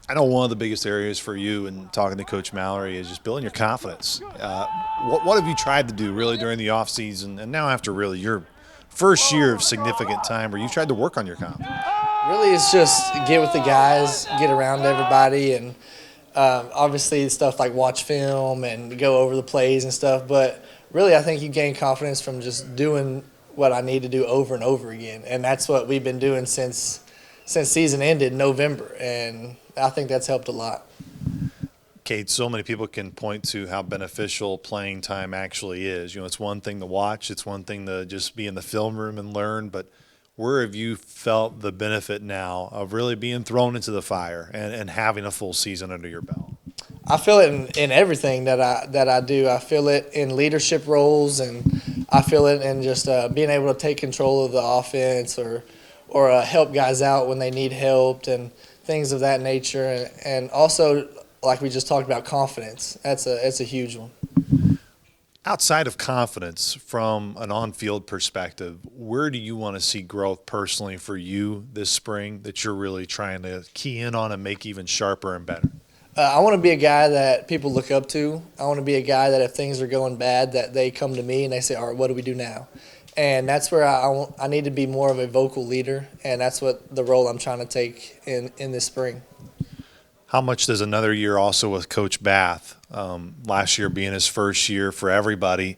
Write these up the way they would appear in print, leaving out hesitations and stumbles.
I know one of the biggest areas for you in talking to Coach Mallory is just building your confidence. What have you tried to do really during the offseason and now after really your first year of significant time where you've tried to work on your confidence? Really, it's just get with the guys, get around everybody, and obviously stuff like watch film and go over the plays and stuff. But really, I think you gain confidence from just doing what I need to do over and over again, and that's what we've been doing since season ended in November, and I think that's helped a lot. Cade, so many people can point to how beneficial playing time actually is. You know, it's one thing to watch, it's one thing to just be in the film room and learn, but where have you felt the benefit now of really being thrown into the fire and having a full season under your belt? I feel it in everything that I do. I feel it in leadership roles, and I feel it in just being able to take control of the offense or help guys out when they need help and things of that nature. And also, like we just talked about, confidence. It's a huge one. Outside of confidence, from an on field perspective, where do you want to see growth personally for you this spring that you're really trying to key in on and make even sharper and better? I want to be a guy that people look up to. I want to be a guy that if things are going bad, that they come to me and they say, all right, what do we do now? And that's where I need to be more of a vocal leader, and that's what the role I'm trying to take in this spring. How much does another year also with Coach Bath, last year being his first year for everybody,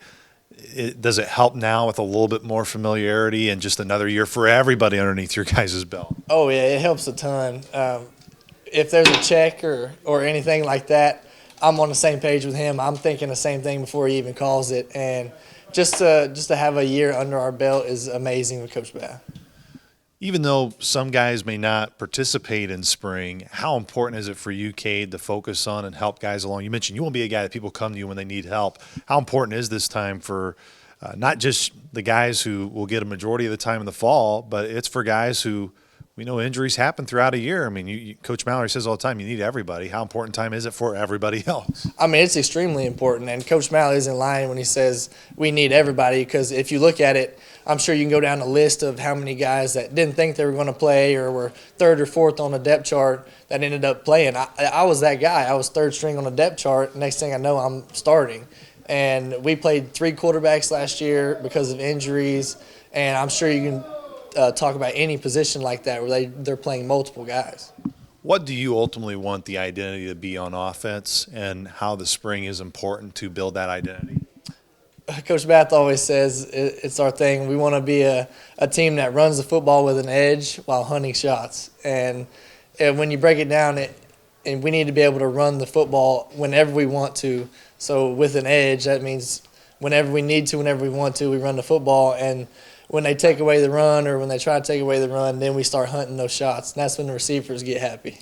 does it help now with a little bit more familiarity and just another year for everybody underneath your guys' belt? Oh, yeah, it helps a ton. If there's a check or anything like that, I'm on the same page with him. I'm thinking the same thing before he even calls it. And just to have a year under our belt is amazing with Coach Bath. Even though some guys may not participate in spring, how important is it for you, Cade, to focus on and help guys along? You mentioned you won't be a guy that people come to you when they need help. How important is this time for not just the guys who will get a majority of the time in the fall, but it's for guys who we know injuries happen throughout a year. I mean, Coach Mallory says all the time, you need everybody. How important time is it for everybody else? I mean, it's extremely important, and Coach Mallory isn't lying when he says we need everybody, because if you look at it, I'm sure you can go down the list of how many guys that didn't think they were going to play or were third or fourth on the depth chart that ended up playing. I was that guy. I was third string on the depth chart. Next thing I know, I'm starting. And we played 3 quarterbacks last year because of injuries, and I'm sure you can talk about any position like that where they're playing multiple guys. What do you ultimately want the identity to be on offense, and how the spring is important to build that identity? Coach Bath always says it's our thing. We want to be a team that runs the football with an edge while hunting shots. And when you break it down, and we need to be able to run the football whenever we want to. So with an edge, that means whenever we need to, whenever we want to, we run the football. And when they take away the run or when they try to take away the run, then we start hunting those shots. And that's when the receivers get happy.